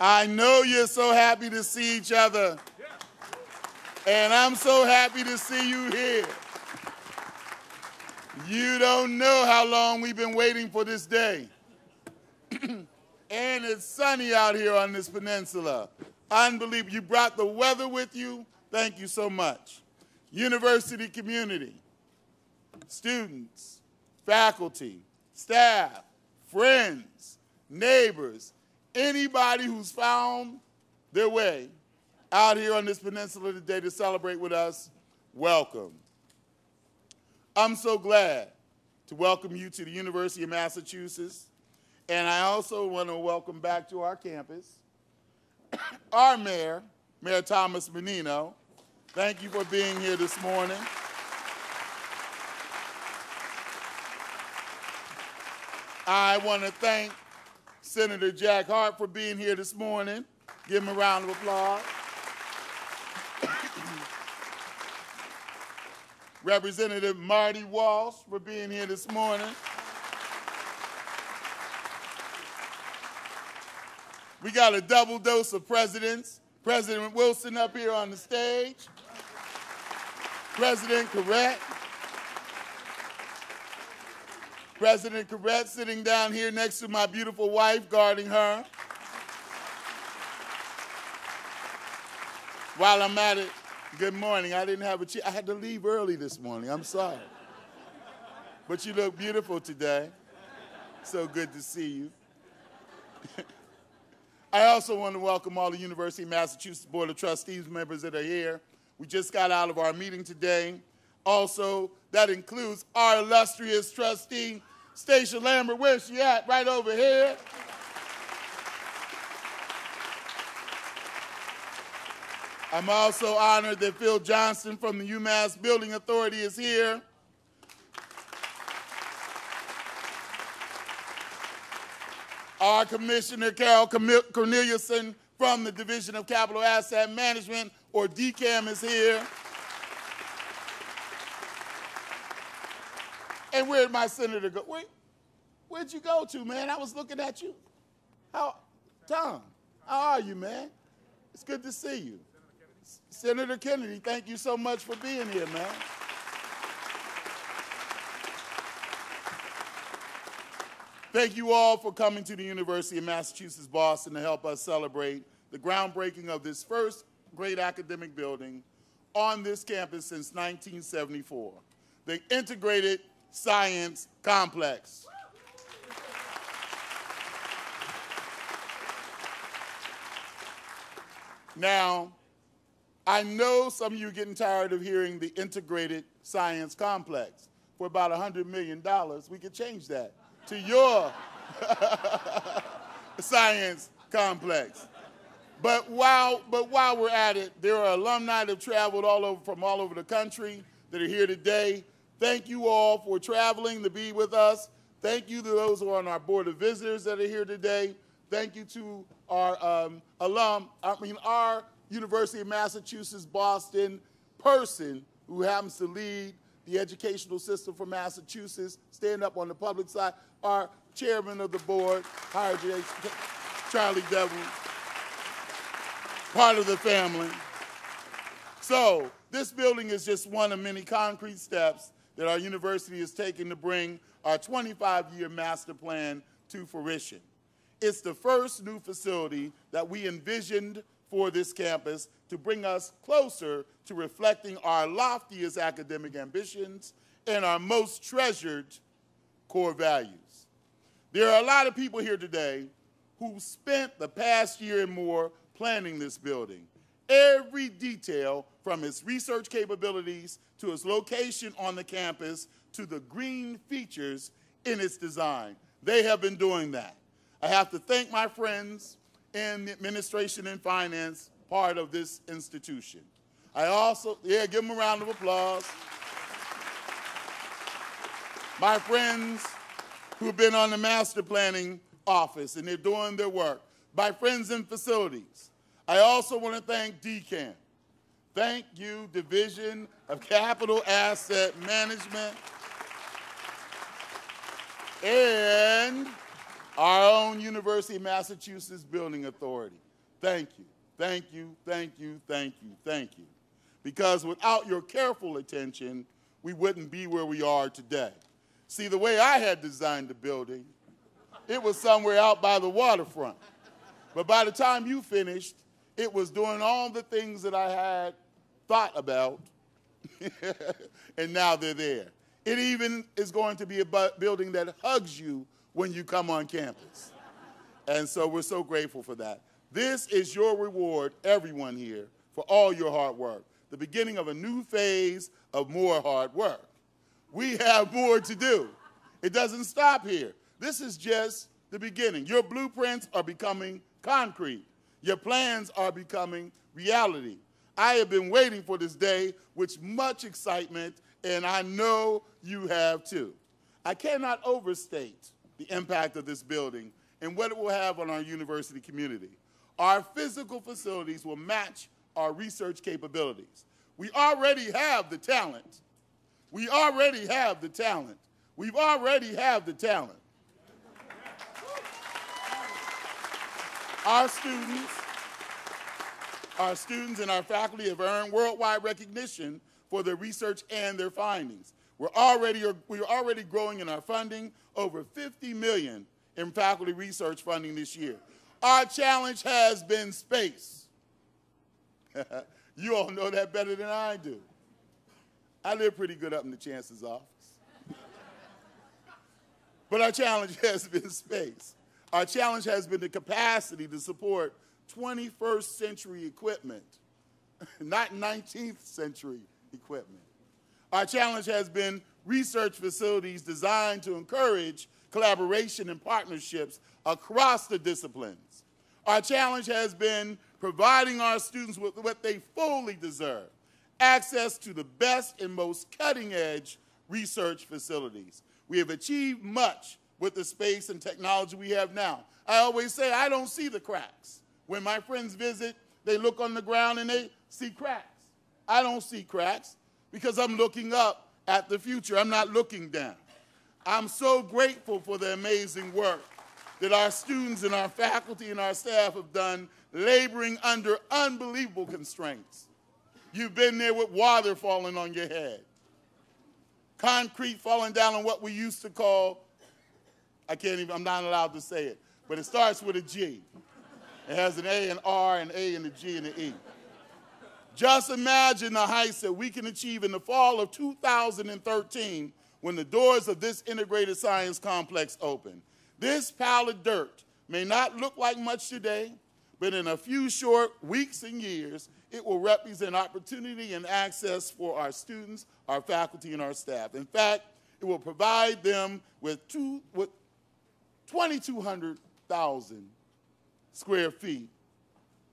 I know you're so happy to see each other. And I'm so happy to see you here. You don't know how long we've been waiting for this day. And it's sunny out here on this peninsula. Unbelievable. You brought the weather with you. Thank you so much. University community, students, faculty, staff, friends, neighbors, anybody who's found their way out here on this peninsula today to celebrate with us, welcome. I'm so glad to welcome you to the University of Massachusetts, and I also want to welcome back to our campus our mayor, Mayor Thomas Menino. Thank you for being here this morning. I want to thank Senator Jack Hart for being here this morning. Give him a round of applause. Representative Marty Walsh for being here this morning. We got a double dose of presidents. President Winston up here on the stage. President Carole. President Carole sitting down here next to my beautiful wife, guarding her. While I'm at it, good morning. I didn't have a chance. I had to leave early this morning. I'm sorry. But you look beautiful today. So good to see you. I also want to welcome all the University of Massachusetts Board of Trustees members that are here. We just got out of our meeting today. Also, that includes our illustrious trustee, Stacia Lambert. Where's she at? Right over here. I'm also honored that Phil Johnston from the UMass Building Authority is here. Our Commissioner, Carole Cornelison from the Division of Capital Asset Management, or DCAM, is here. And where'd my senator go? Where'd you go to, man? I was looking at you. Tom, how are you, man? It's good to see you. Senator Kennedy, thank you so much for being here, man. Thank you all for coming to the University of Massachusetts Boston to help us celebrate the groundbreaking of this first great academic building on this campus since 1974, the Integrated Science Complex. Now, I know some of you are getting tired of hearing the Integrated Science Complex. For about $100 million, we could change that to your science complex. But while we're at it, there are alumni that have traveled from all over the country that are here today. Thank you all for traveling to be with us. Thank you to those who are on our Board of Visitors that are here today. Thank you to our our University of Massachusetts Boston person who happens to lead the educational system for Massachusetts, stand up on the public side, our chairman of the board, Charlie Devil, part of the family. So this building is just one of many concrete steps that our university is taking to bring our 25-year master plan to fruition. It's the first new facility that we envisioned for this campus to bring us closer to reflecting our loftiest academic ambitions and our most treasured core values. There are a lot of people here today who spent the past year and more planning this building. Every detail, from its research capabilities to its location on the campus to the green features in its design. They have been doing that. I have to thank my friends in the administration and finance part of this institution. I also, give them a round of applause. My friends who've been on the master planning office and they're doing their work. My friends in facilities. I also want to thank DCAM. Thank you, Division of Capital Asset Management, and our own University of Massachusetts Building Authority. thank you, thank you, thank you, thank you, thank you. Because without your careful attention, we wouldn't be where we are today. See, the way I had designed the building, it was somewhere out by the waterfront. But by the time you finished, it was doing all the things that I had thought about, and now they're there. It even is going to be a building that hugs you when you come on campus. And so we're so grateful for that. This is your reward, everyone here, for all your hard work, the beginning of a new phase of more hard work. We have more to do. It doesn't stop here. This is just the beginning. Your blueprints are becoming concrete. Your plans are becoming reality. I have been waiting for this day with much excitement, and I know you have too. I cannot overstate the impact of this building and what it will have on our university community. Our physical facilities will match our research capabilities. We already have the talent. We already have the talent. We've already have the talent. Our students and our faculty have earned worldwide recognition for their research and their findings. We're already growing in our funding, over $50 million in faculty research funding this year. Our challenge has been space. You all know that better than I do. I live pretty good up in the Chancellor's office. But our challenge has been space. Our challenge has been the capacity to support 21st century equipment, not 19th century equipment. Our challenge has been research facilities designed to encourage collaboration and partnerships across the disciplines. Our challenge has been providing our students with what they fully deserve, access to the best and most cutting-edge research facilities. We have achieved much with the space and technology we have now. I always say I don't see the cracks. When my friends visit, they look on the ground and they see cracks. I don't see cracks because I'm looking up at the future. I'm not looking down. I'm so grateful for the amazing work that our students and our faculty and our staff have done, laboring under unbelievable constraints. You've been there with water falling on your head, concrete falling down on what we used to call, I'm not allowed to say it, but it starts with a G. It has an A, an R, an A, and a G, and an E. Just imagine the heights that we can achieve in the fall of 2013 when the doors of this integrated science complex open. This pile of dirt may not look like much today, but in a few short weeks and years, it will represent opportunity and access for our students, our faculty, and our staff. In fact, it will provide them with 2,200,000 square feet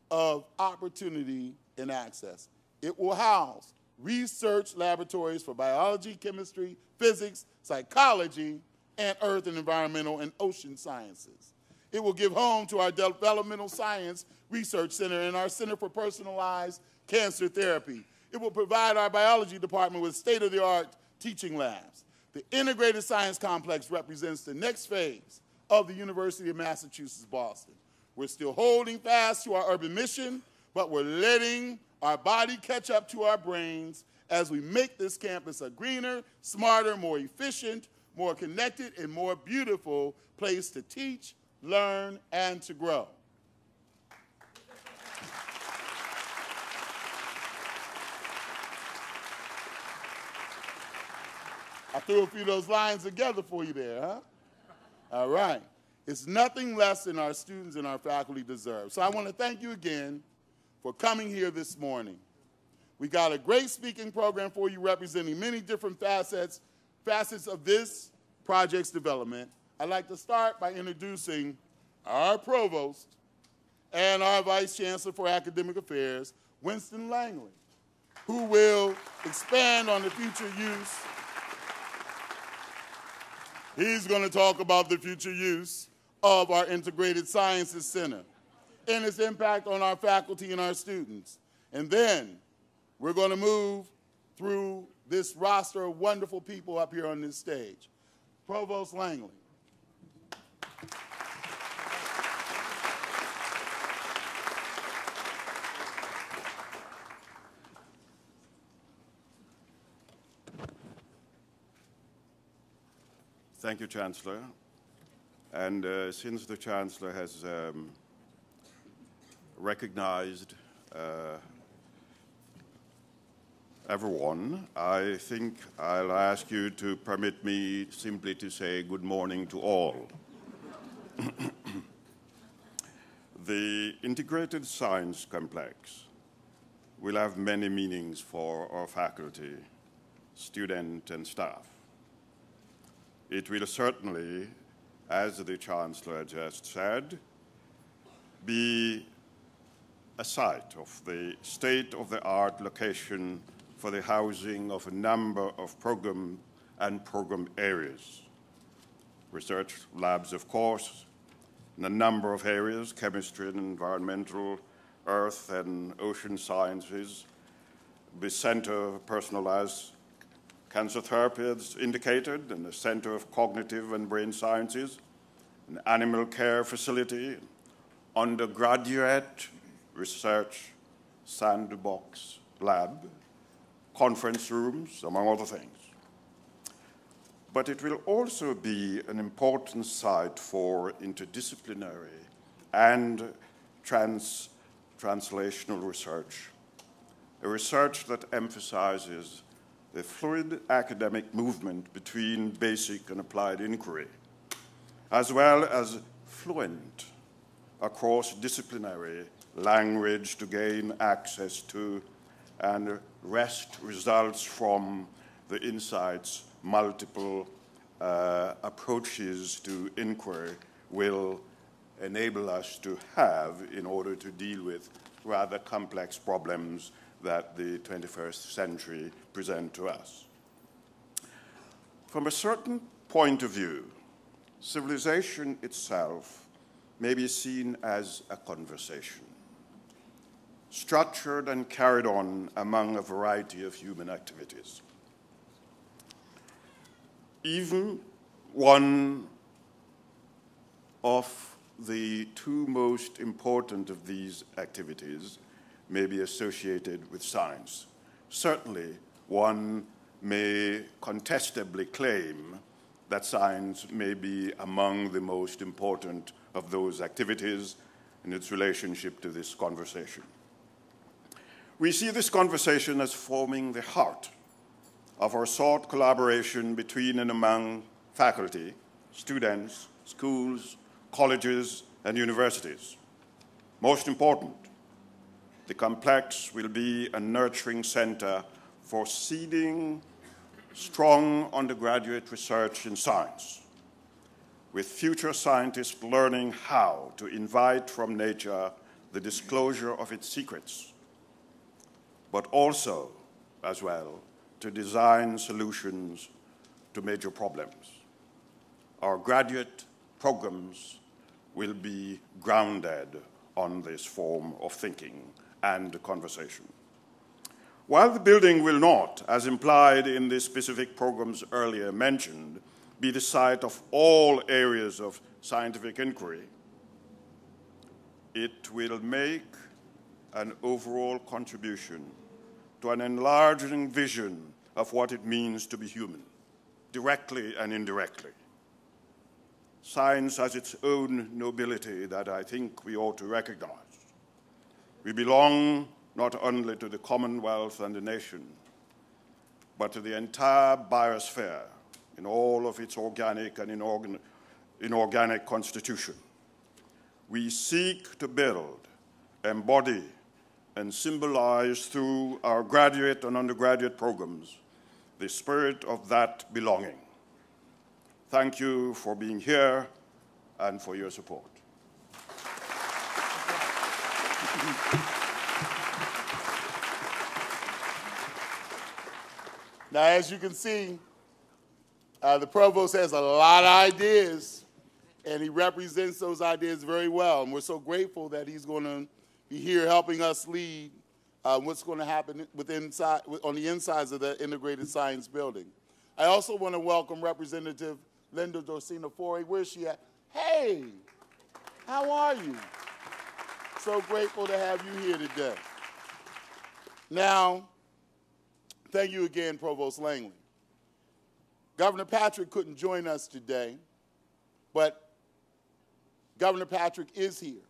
of opportunity and access. It will house research laboratories for biology, chemistry, physics, psychology, and earth and environmental and ocean sciences. It will give home to our developmental science research center and our Center for Personalized Cancer Therapy. It will provide our biology department with state-of-the-art teaching labs. The integrated science complex represents the next phase of the University of Massachusetts, Boston. We're still holding fast to our urban mission, but we're letting our body catch up to our brains as we make this campus a greener, smarter, more efficient, more connected, and more beautiful place to teach, learn, and to grow. I threw a few of those lines together for you there, huh? All right. It's nothing less than our students and our faculty deserve. So I want to thank you again for coming here this morning. We got a great speaking program for you representing many different facets of this project's development. I'd like to start by introducing our Provost and our Vice Chancellor for Academic Affairs, Winston Langley, who will expand on the future use. He's going to talk about the future use of our Integrated Sciences Center and its impact on our faculty and our students. And then we're going to move through this roster of wonderful people up here on this stage. Provost Langley. Thank you, Chancellor. And since the Chancellor has recognized everyone, I think I'll ask you to permit me simply to say good morning to all. The integrated science complex will have many meanings for our faculty, student, and staff. It will certainly, as the Chancellor just said, be a site of the state-of-the-art location for the housing of a number of program and program areas. Research labs, of course, in a number of areas, chemistry and environmental, earth and ocean sciences, the Center of Personalized Cancer Therapy, as indicated, and the Center of Cognitive and Brain Sciences, an animal care facility, undergraduate research sandbox lab, conference rooms, among other things. But it will also be an important site for interdisciplinary and translational research, a research that emphasizes the fluid academic movement between basic and applied inquiry, as well as fluent across-disciplinary language to gain access to and wrest results from the insights multiple approaches to inquiry will enable us to have in order to deal with rather complex problems that the 21st century present to us. From a certain point of view, civilization itself may be seen as a conversation, structured and carried on among a variety of human activities. Even one of the two most important of these activities may be associated with science. Certainly, one may contestably claim that science may be among the most important of those activities in its relationship to this conversation. We see this conversation as forming the heart of our sought collaboration between and among faculty, students, schools, colleges, and universities. Most important, the complex will be a nurturing center for seeding strong undergraduate research in science, with future scientists learning how to invite from nature the disclosure of its secrets, but also, as well, to design solutions to major problems. Our graduate programs will be grounded on this form of thinking and conversation. While the building will not, as implied in the specific programs earlier mentioned, be the site of all areas of scientific inquiry, it will make an overall contribution to an enlarging vision of what it means to be human, directly and indirectly. Science has its own nobility that I think we ought to recognize. We belong not only to the Commonwealth and the nation, but to the entire biosphere in all of its organic and inorganic constitution. We seek to build, embody, and symbolize through our graduate and undergraduate programs the spirit of that belonging. Thank you for being here and for your support. Now, as you can see, the Provost has a lot of ideas, and he represents those ideas very well. And we're so grateful that he's going to be here helping us lead what's going to happen on the insides of the Integrated Science Building. I also want to welcome Representative Linda Dorsina-Forey. Where's she at? Hey, how are you? So grateful to have you here today. Now, thank you again, Provost Langley. Governor Patrick couldn't join us today, but Governor Patrick is here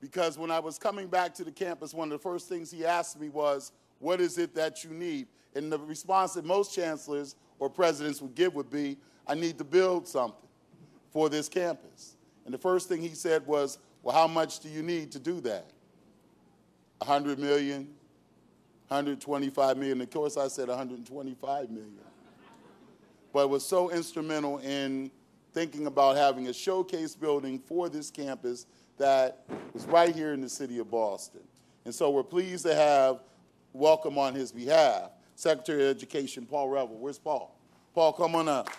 because when I was coming back to the campus, one of the first things he asked me was, what is it that you need? And the response that most chancellors or presidents would give would be, I need to build something for this campus. And the first thing he said was, well, how much do you need to do that? 100 million, 125 million. Of course, I said 125 million. But it was so instrumental in thinking about having a showcase building for this campus that was right here in the city of Boston. And so we're pleased to have welcome on his behalf Secretary of Education Paul Reville. Where's Paul? Paul, come on up.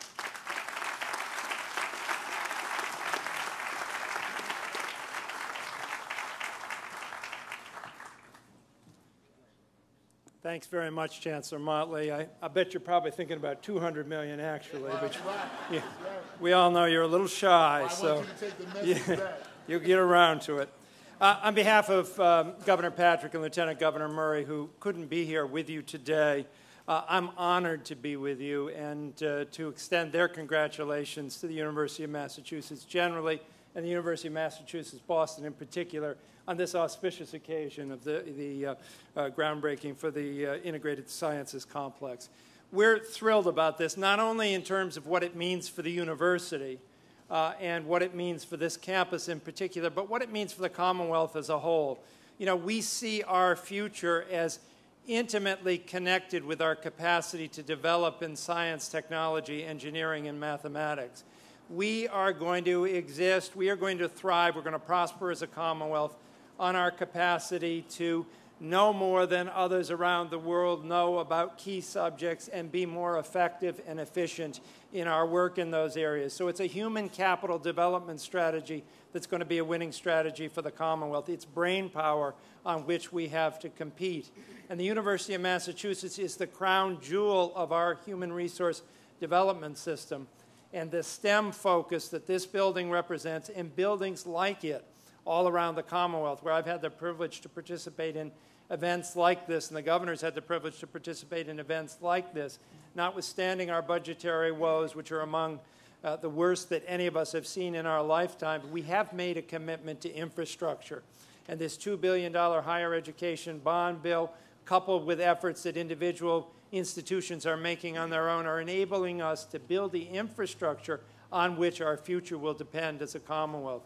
Thanks very much, Chancellor Motley. I bet you're probably thinking about 200 million actually, but yeah, we all know you're a little shy, so you'll get around to it. On behalf of Governor Patrick and Lieutenant Governor Murray, who couldn't be here with you today, I'm honored to be with you and to extend their congratulations to the University of Massachusetts generally and the University of Massachusetts Boston in particular on this auspicious occasion of the groundbreaking for the Integrated Sciences Complex. We're thrilled about this, not only in terms of what it means for the university and what it means for this campus in particular, but what it means for the Commonwealth as a whole. You know, we see our future as intimately connected with our capacity to develop in science, technology, engineering, and mathematics. We are going to exist, we are going to thrive, we're going to prosper as a Commonwealth on our capacity to know more than others around the world know about key subjects and be more effective and efficient in our work in those areas. So it's a human capital development strategy that's going to be a winning strategy for the Commonwealth. It's brain power on which we have to compete. And the University of Massachusetts is the crown jewel of our human resource development system. And the STEM focus that this building represents and buildings like it all around the Commonwealth, where I've had the privilege to participate in events like this, and the governor's had the privilege to participate in events like this, notwithstanding our budgetary woes, which are among the worst that any of us have seen in our lifetime, we have made a commitment to infrastructure. And this $2 billion higher education bond bill, coupled with efforts that individual institutions are making on their own, are enabling us to build the infrastructure on which our future will depend as a Commonwealth.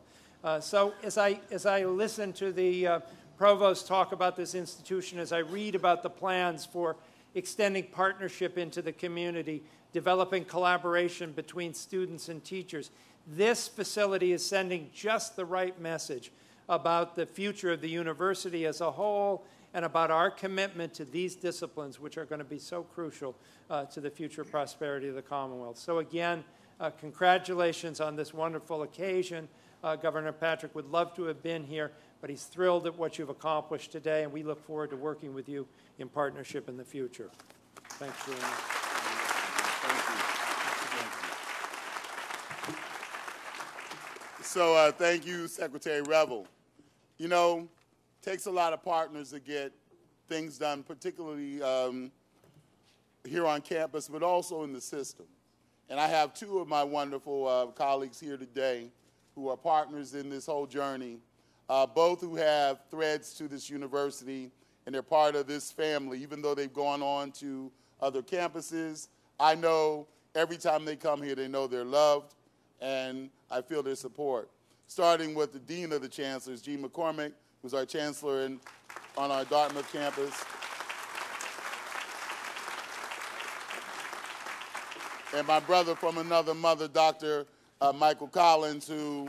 So as I listen to the Provost talk about this institution, as I read about the plans for extending partnership into the community, developing collaboration between students and teachers, this facility is sending just the right message about the future of the university as a whole and about our commitment to these disciplines, which are going to be so crucial to the future prosperity of the Commonwealth. So again, congratulations on this wonderful occasion. Governor Patrick would love to have been here, but he's thrilled at what you've accomplished today, and we look forward to working with you in partnership in the future. Thanks very much. Thank you. So thank you, Secretary Reville. You know, it takes a lot of partners to get things done, particularly here on campus, but also in the system. And I have two of my wonderful colleagues here today who are partners in this whole journey, both who have threads to this university, and they're part of this family, even though they've gone on to other campuses. I know every time they come here, they know they're loved, and I feel their support. Starting with the Dean of the Chancellors, G. McCormick, who's our Chancellor on our Dartmouth campus. And my brother from another mother, Dr. Michael Collins, who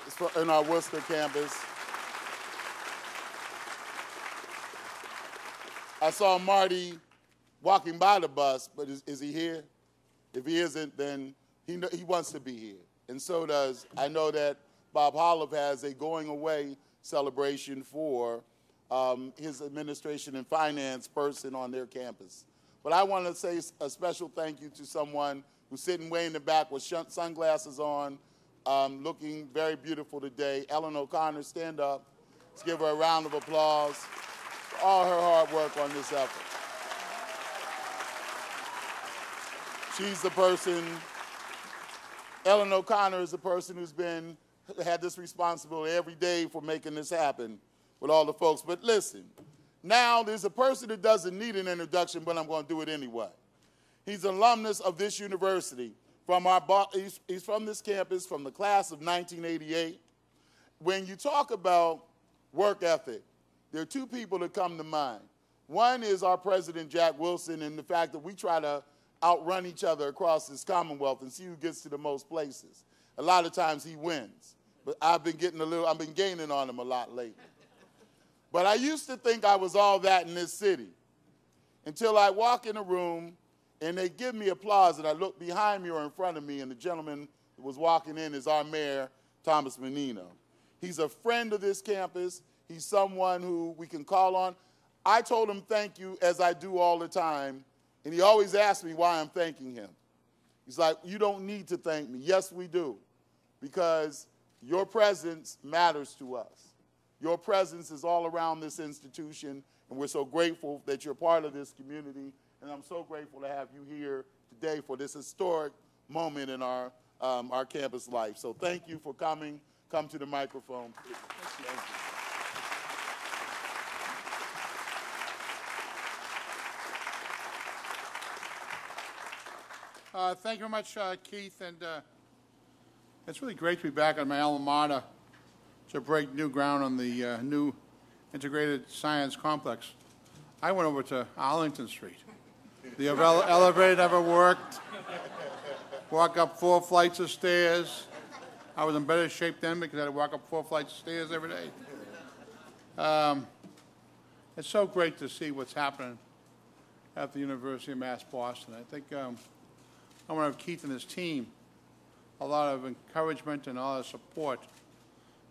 is in our Worcester campus. I saw Marty walking by the bus, but is he here? If he isn't, then he wants to be here. And so does, I know that Bob Holliff has a going away celebration for his administration and finance person on their campus. But I want to say a special thank you to someone who's sitting way in the back with sunglasses on, looking very beautiful today. Ellen O'Connor, stand up. Let's give her a round of applause for all her hard work on this effort. She's the person, Ellen O'Connor is the person who's had this responsibility every day for making this happen with all the folks. But listen, now there's a person that doesn't need an introduction, but I'm going to do it anyway. He's an alumnus of this university. He's from this campus, from the class of 1988. When you talk about work ethic, there are two people that come to mind. One is our president, Jack Wilson, and the fact that we try to outrun each other across this Commonwealth and see who gets to the most places. A lot of times he wins, but I've been gaining on him a lot lately. But I used to think I was all that in this city until I walk in a room and they give me applause, and I look behind me or in front of me, and the gentleman who was walking in is our mayor, Thomas Menino. He's a friend of this campus. He's someone who we can call on. I told him thank you, as I do all the time, and he always asks me why I'm thanking him. He's like, you don't need to thank me. Yes, we do, because your presence matters to us. Your presence is all around this institution, and we're so grateful that you're part of this community, and I'm so grateful to have you here today for this historic moment in our campus life. So thank you for coming. Come to the microphone, please. Thank you. Thank you very much, Keith, and it's really great to be back on my alma mater to break new ground on the new integrated science complex. I went over to Arlington Street. The elevator never worked. Walk up 4 flights of stairs. I was in better shape then because I had to walk up 4 flights of stairs every day. It's so great to see what's happening at the University of Mass Boston. I think I want to give Keith and his team a lot of encouragement and a lot of support,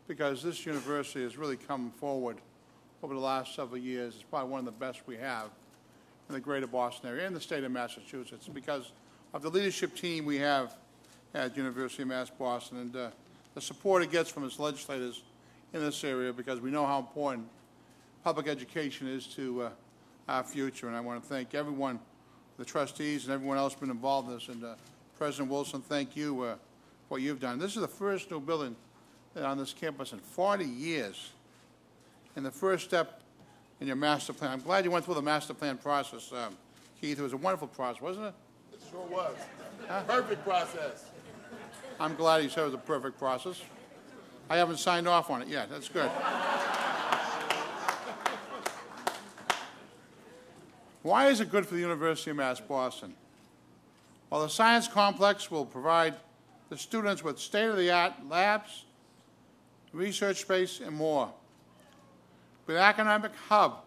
because this university has really come forward over the last several years. It's probably one of the best we have in the greater Boston area and the state of Massachusetts, because of the leadership team we have at University of Mass Boston and the support it gets from its legislators in this area, because we know how important public education is to our future. And I want to thank everyone, the trustees and everyone else who's been involved in this. And President Wilson, thank you for what you've done. This is the first new building on this campus in 40 years, and the first step in your master plan. I'm glad you went through the master plan process, Keith. It was a wonderful process, wasn't it? It sure was. Huh? Perfect process. I'm glad you said it was a perfect process. I haven't signed off on it yet. That's good. Why is it good for the University of Mass Boston? Well, the science complex will provide the students with state-of-the-art labs, research space, and more. With an academic hub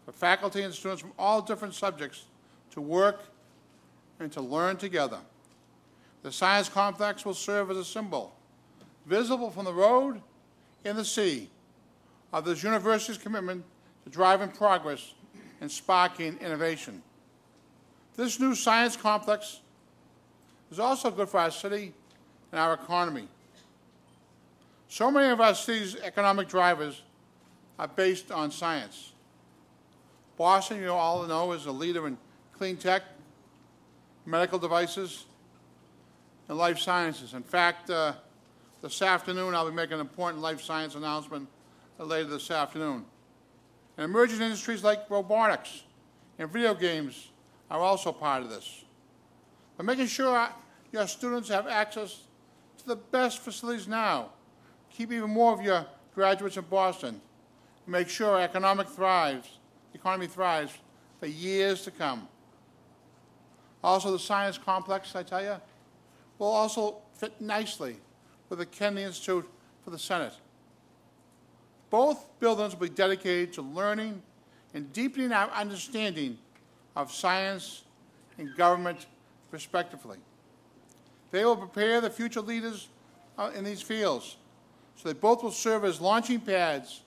for faculty and students from all different subjects to work and to learn together. The science complex will serve as a symbol, visible from the road and the sea, of this university's commitment to driving progress and sparking innovation. This new science complex is also good for our city and our economy. So many of our city's economic drivers are based on science. Boston, you all know, is a leader in clean tech, medical devices, and life sciences. In fact, this afternoon I'll be making an important life science announcement later this afternoon. And emerging industries like robotics and video games are also part of this. But making sure your students have access to the best facilities now, keep even more of your graduates in Boston, and make sure our economy thrives for years to come. Also, the science complex, I tell you, will also fit nicely with the Kennedy Institute for the Senate. Both buildings will be dedicated to learning and deepening our understanding of science and government respectively. They will prepare the future leaders in these fields, so they both will serve as launching pads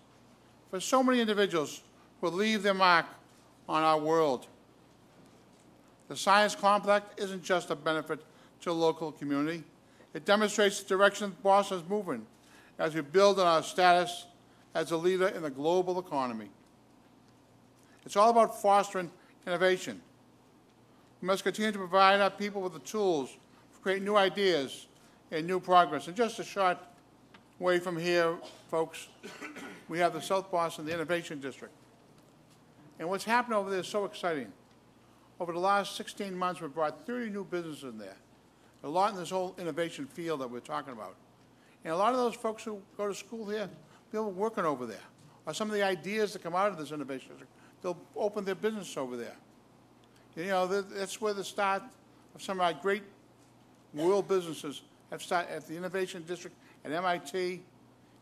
for so many individuals who will leave their mark on our world. The science complex isn't just a benefit to the local community. It demonstrates the direction Boston is moving as we build on our status as a leader in the global economy. It's all about fostering innovation. We must continue to provide our people with the tools to create new ideas and new progress. And just a short way from here, folks, we have the South Boston, the Innovation District. And what's happened over there is so exciting. Over the last 16 months, we've brought 30 new businesses in there. A lot in this whole innovation field that we're talking about. And a lot of those folks who go to school here, people working over there, or some of the ideas that come out of this innovation district, they'll open their business over there. You know, that's where the start of some of our great world businesses have started at the Innovation District, at MIT,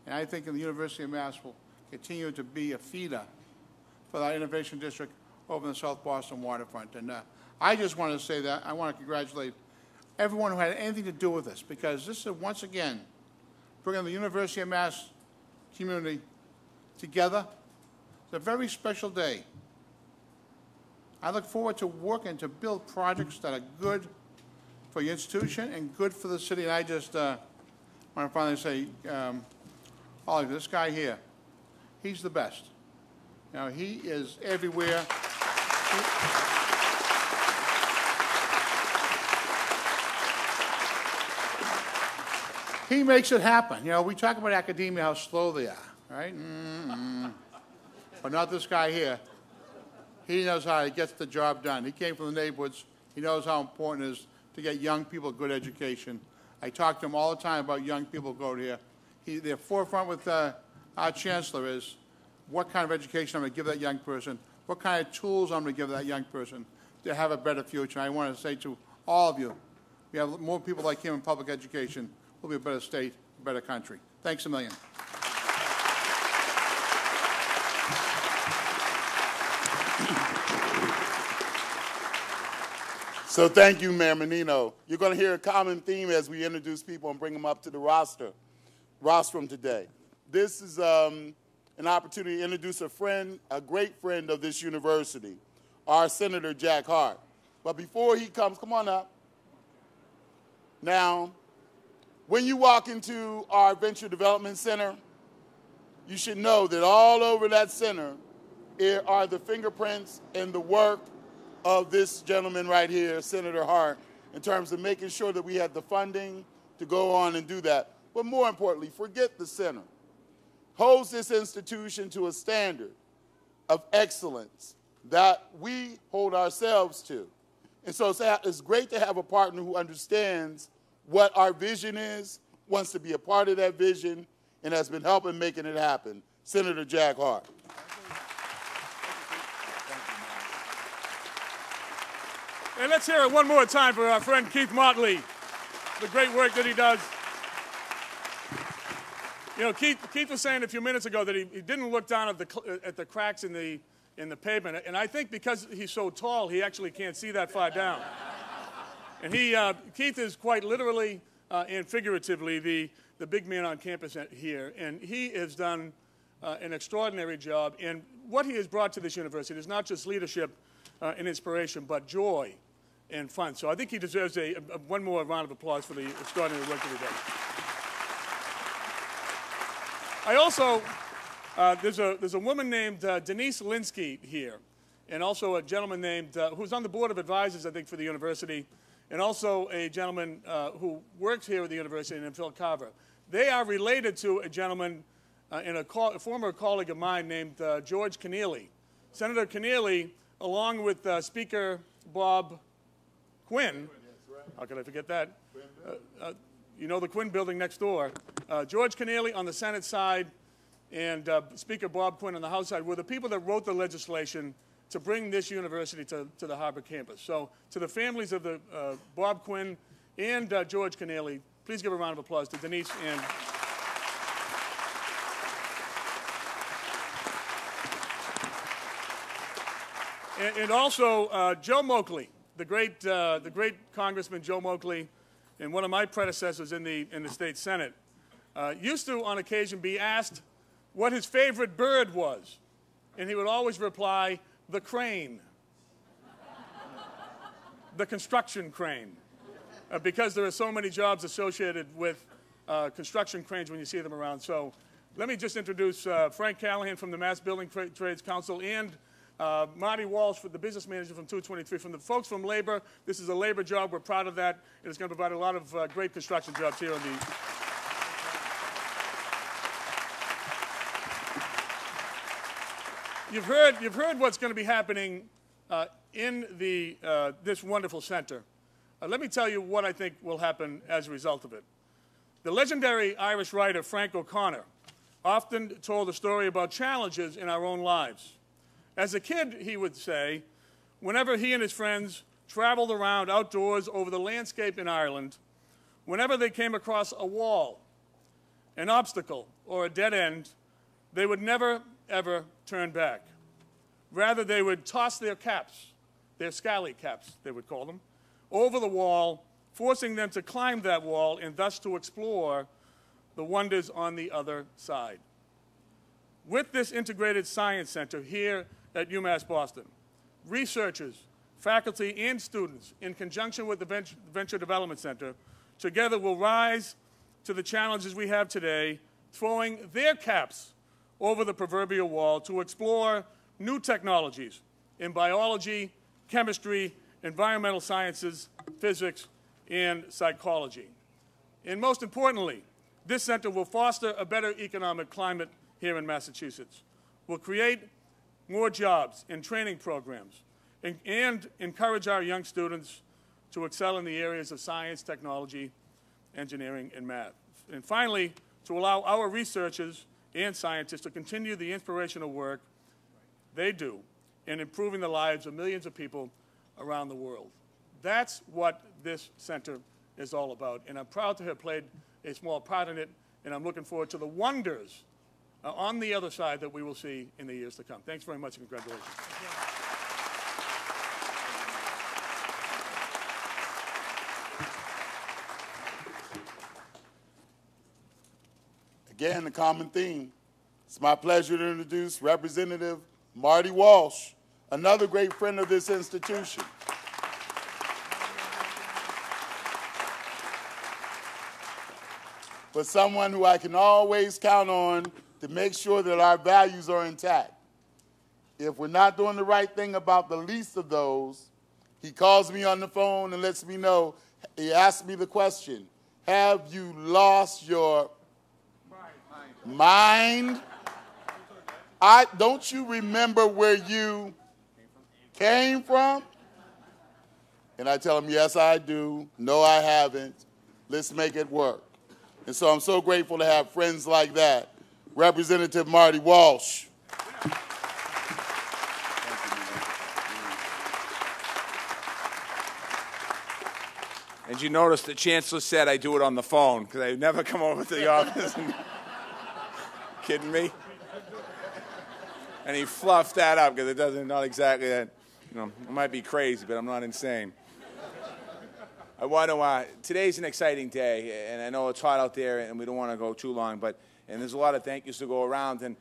and I think in the University of Mass will continue to be a feeder for our Innovation District over in the South Boston waterfront. And I just want to say that I want to congratulate everyone who had anything to do with this, because this is, once again, bringing the University of Mass community together. It's a very special day. I look forward to working to build projects that are good for your institution and good for the city. And I just want to finally say, Ollie, this guy here, he's the best. You know, he is everywhere. He makes it happen. You know, we talk about academia, how slow they are, right? But not this guy here. He knows how he gets the job done. He came from the neighborhoods. He knows how important it is to get young people good education. I talk to him all the time about young people who go here. Their forefront with our Chancellor is what kind of education I'm going to give that young person, what kind of tools I'm going to give that young person to have a better future. I want to say to all of you, we have more people like him in public education, we'll be a better state, a better country. Thanks a million. So thank you, Mayor Menino. You're going to hear a common theme as we introduce people and bring them up to the rostrum today. This is an opportunity to introduce a friend, a great friend of this university, our Senator Jack Hart. But before he comes, come on up. Now, when you walk into our Venture Development Center, you should know that all over that center are the fingerprints and the work of this gentleman right here, Senator Hart, in terms of making sure that we had the funding to go on and do that. But more importantly, forget the center. Holds this institution to a standard of excellence that we hold ourselves to. And so it's great to have a partner who understands what our vision is, wants to be a part of that vision, and has been helping making it happen. Senator Jack Hart. And let's hear it one more time for our friend Keith Motley, the great work that he does. You know, Keith was saying a few minutes ago that he didn't look down at the cracks in the pavement, and I think because he's so tall, he actually can't see that far down. And Keith is quite literally and figuratively the big man on campus here, and he has done an extraordinary job. And what he has brought to this university is not just leadership and inspiration, but joy and fun. So I think he deserves one more round of applause for the extraordinary work that he does. I also, there's a woman named Denise Linsky here, and also a gentleman named, who's on the board of advisors, I think, for the university, and also a gentleman who works here at the university named Phil Carver. They are related to a gentleman and a former colleague of mine named George Keneally. Senator Keneally, along with Speaker Bob Quinn, how could I forget that? You know the Quinn building next door. George Keneally on the Senate side and Speaker Bob Quinn on the House side were the people that wrote the legislation to bring this university to the Harbor campus. So to the families of the Bob Quinn and George Keneally, please give a round of applause to Denise and and also Joe Moakley, the great Congressman Joe Moakley, and one of my predecessors in the state Senate, used to on occasion be asked what his favorite bird was, and he would always reply, the crane, the construction crane, because there are so many jobs associated with construction cranes when you see them around. So let me just introduce Frank Callahan from the Mass Building Trades Council and Marty Walsh, the business manager from 223. From the folks from labor, this is a labor job. We're proud of that. And it's going to provide a lot of great construction jobs here on the... You've heard what's going to be happening in this wonderful center. Let me tell you what I think will happen as a result of it. The legendary Irish writer Frank O'Connor often told a story about challenges in our own lives. As a kid, he would say, whenever he and his friends traveled around outdoors over the landscape in Ireland, whenever they came across a wall, an obstacle, or a dead end, they would never, ever turn back. Rather, they would toss their caps, their scally caps, they would call them, over the wall, forcing them to climb that wall and thus to explore the wonders on the other side. With this integrated science center here at UMass Boston, researchers, faculty, and students, in conjunction with the Venture Development Center, together will rise to the challenges we have today, throwing their caps over the proverbial wall to explore new technologies in biology, chemistry, environmental sciences, physics, and psychology. And most importantly, this center will foster a better economic climate here in Massachusetts, will create more jobs and training programs, and encourage our young students to excel in the areas of science, technology, engineering, and math. And finally, to allow our researchers and scientists to continue the inspirational work they do in improving the lives of millions of people around the world. That's what this center is all about, and I'm proud to have played a small part in it, and I'm looking forward to the wonders on the other side that we will see in the years to come. Thanks very much, and congratulations. Again, the common theme. It's my pleasure to introduce Representative Marty Walsh, another great friend of this institution. But someone who I can always count on to make sure that our values are intact. If we're not doing the right thing about the least of those, he calls me on the phone and lets me know, he asks me the question, have you lost your mind? Don't you remember where you came from? And I tell him, yes, I do. No, I haven't. Let's make it work. And so I'm so grateful to have friends like that. Representative Marty Walsh. And you notice the Chancellor said I do it on the phone because I never come over to the office. Kidding me? And he fluffed that up because it doesn't, not exactly that, you know, I might be crazy, but I'm not insane. I want to, today's an exciting day, and I know it's hot out there, and we don't want to go too long, and there's a lot of thank yous to go around, and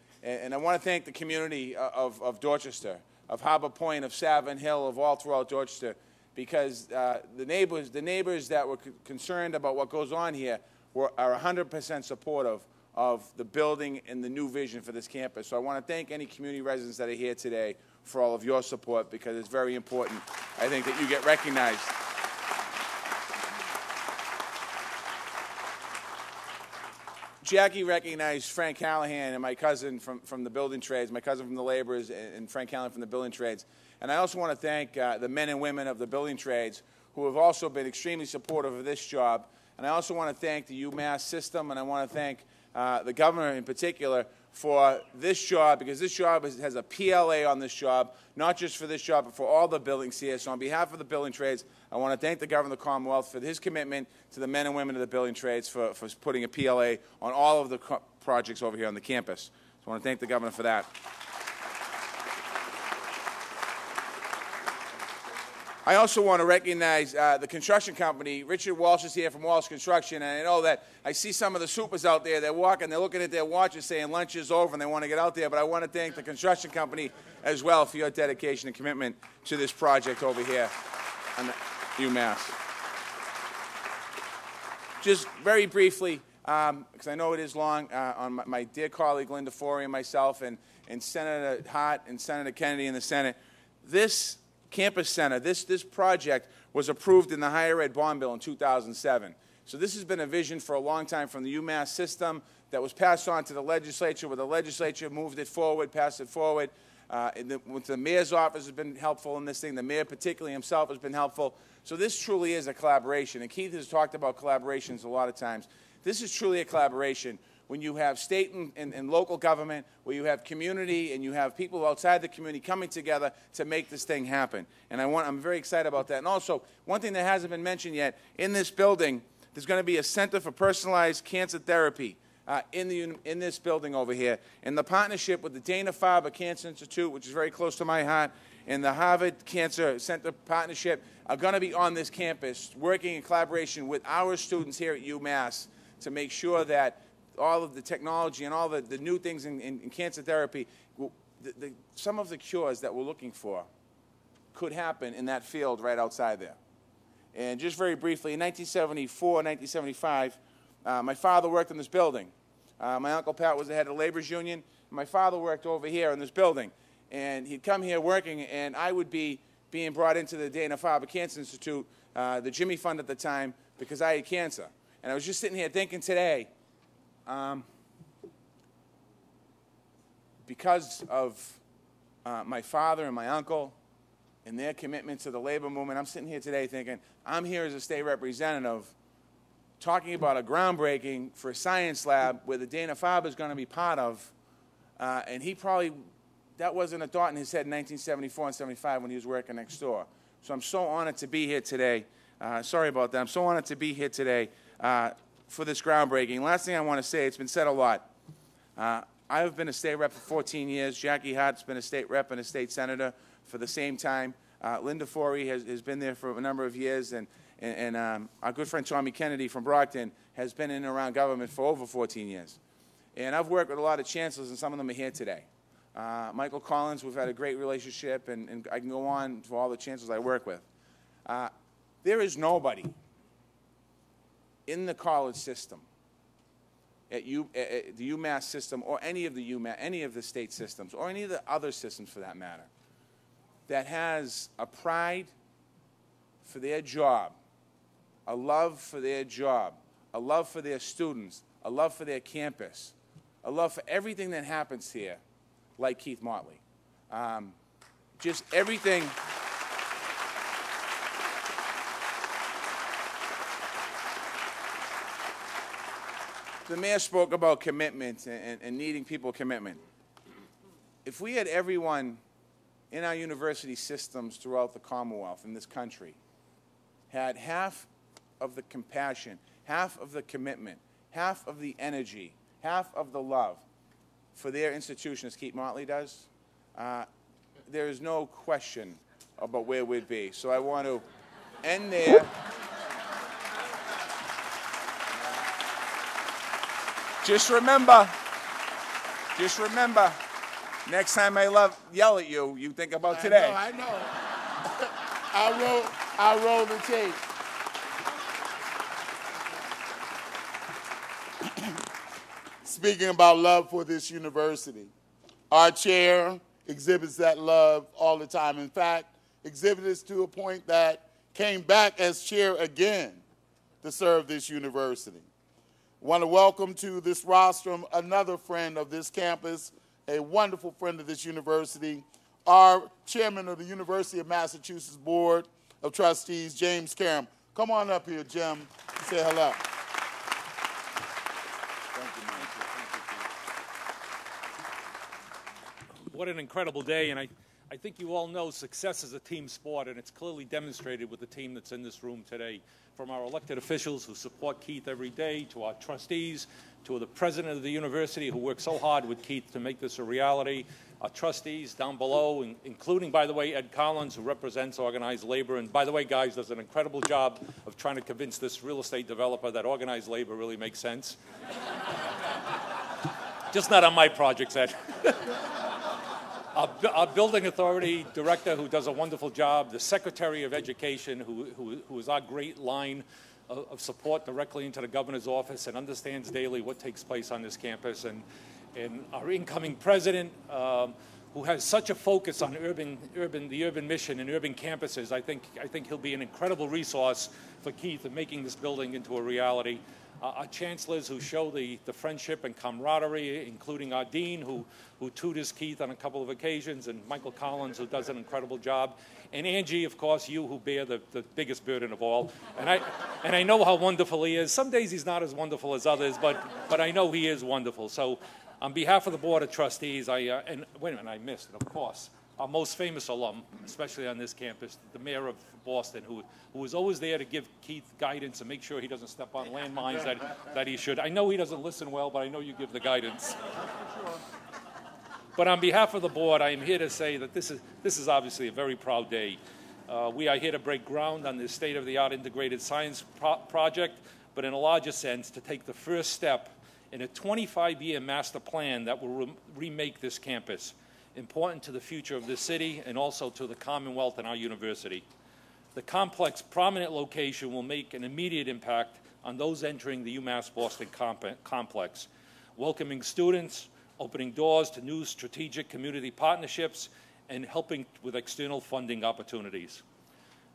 I want to thank the community of Dorchester, of Harbor Point, of Savin Hill, of all throughout Dorchester, because the neighbors that were concerned about what goes on here are 100% supportive of the building and the new vision for this campus. So I want to thank any community residents that are here today for all of your support, because it's very important, I think, that you get recognized. Jackie recognized Frank Callahan and my cousin from the building trades, my cousin from the laborers, and Frank Callahan from the building trades. And I also want to thank the men and women of the building trades who have also been extremely supportive of this job. And I also want to thank the UMass system, and I want to thank the governor in particular for this job, because this job has a PLA on this job, not just for this job, but for all the buildings here. So on behalf of the building trades, I want to thank the governor of the Commonwealth for his commitment to the men and women of the building trades for putting a PLA on all of the projects over here on the campus. So I want to thank the governor for that. I also want to recognize the construction company. Richard Walsh is here from Walsh Construction, and I know that I see some of the supers out there. They're walking, they're looking at their watches saying lunch is over and they want to get out there, but I want to thank the construction company as well for your dedication and commitment to this project over here on UMass. Just very briefly, because I know it is long, on my dear colleague Linda Forey and myself, and and Senator Hart and Senator Kennedy in the Senate, this campus center, this project was approved in the higher ed bond bill in 2007. So this has been a vision for a long time from the UMass system that was passed on to the legislature, where the legislature moved it forward, passed it forward. The mayor's office has been helpful in this thing. The mayor particularly himself has been helpful. So this truly is a collaboration. And Keith has talked about collaborations a lot of times. This is truly a collaboration when you have state and local government, where you have community and you have people outside the community coming together to make this thing happen. And I'm very excited about that. And also, one thing that hasn't been mentioned yet, in this building, there's going to be a Center for Personalized Cancer Therapy in this building over here. And the partnership with the Dana-Farber Cancer Institute, which is very close to my heart, and the Harvard Cancer Center partnership are going to be on this campus, working in collaboration with our students here at UMass to make sure that all of the technology and all the new things in cancer therapy, some of the cures that we're looking for could happen in that field right outside there. And just very briefly, in 1974, 1975, my father worked in this building. My Uncle Pat was the head of the Laborers Union. My father worked over here in this building. And he'd come here working, and I would be being brought into the Dana-Farber Cancer Institute, the Jimmy Fund at the time, because I had cancer. And I was just sitting here thinking today, because of my father and my uncle and their commitment to the labor movement, I'm sitting here today thinking, I'm here as a state representative talking about a groundbreaking for a science lab where the Dana-Farber is going to be part of, and he probably, that wasn't a thought in his head in 1974 and 75 when he was working next door. So I'm so honored to be here today. Sorry about that. I'm so honored to be here today for this groundbreaking. Last thing I want to say, it's been said a lot. I've been a state rep for 14 years. Jackie Hart's been a state rep and a state senator for the same time. Linda Forey has been there for a number of years, and our good friend Tommy Kennedy from Brockton has been in and around government for over 14 years. And I've worked with a lot of chancellors, and some of them are here today. Michael Collins, we've had a great relationship, and I can go on for all the chancellors I work with. There is nobody in the college system, at the UMass system, or any of the state systems, or any of the other systems for that matter, that has a pride for their job, a love for their job, a love for their students, a love for their campus, a love for everything that happens here, like Keith Motley. Just everything. The mayor spoke about commitment and needing people commitment. If we had everyone in our university systems throughout the Commonwealth in this country had half of the compassion, half of the commitment, half of the energy, half of the love for their institution as Keith Motley does, there is no question about where we'd be. So I want to end there. Just remember, next time I yell at you, you think about today. I know. I roll the tape. Speaking about love for this university, our chair exhibits that love all the time. In fact, exhibits to a point that came back as chair again to serve this university. I want to welcome to this rostrum another friend of this campus, a wonderful friend of this university, our chairman of the University of Massachusetts Board of Trustees, James Karam. Come on up here, Jim. Say hello. What an incredible day, and I think you all know success is a team sport, and it's clearly demonstrated with the team that's in this room today. From our elected officials who support Keith every day, to our trustees, to the president of the university who worked so hard with Keith to make this a reality, our trustees down below, including, by the way, Ed Collins, who represents organized labor, and by the way, guys, does an incredible job of trying to convince this real estate developer that organized labor really makes sense. Just not on my projects, Ed. Our building authority director, who does a wonderful job, the secretary of education, who is our great line of support directly into the governor's office and understands daily what takes place on this campus, and our incoming president, who has such a focus on the urban mission and urban campuses. I think he'll be an incredible resource for Keith in making this building into a reality. Our chancellors who show the friendship and camaraderie, including our dean who tutors Keith on a couple of occasions, and Michael Collins, who does an incredible job, and Angie, of course, you who bear the biggest burden of all. And I know how wonderful he is. Some days he's not as wonderful as others, but I know he is wonderful. So on behalf of the Board of Trustees, and wait a minute, I missed it, of course, our most famous alum, especially on this campus, the mayor of Boston, who is always there to give Keith guidance and make sure he doesn't step on landmines that he should. I know he doesn't listen well, but I know you give the guidance. But on behalf of the board, I am here to say that this is obviously a very proud day. We are here to break ground on this state-of-the-art integrated science project, but in a larger sense, to take the first step in a 25-year master plan that will remake this campus, important to the future of this city and also to the Commonwealth and our university. The complex, prominent location will make an immediate impact on those entering the UMass Boston complex, welcoming students, opening doors to new strategic community partnerships, and helping with external funding opportunities.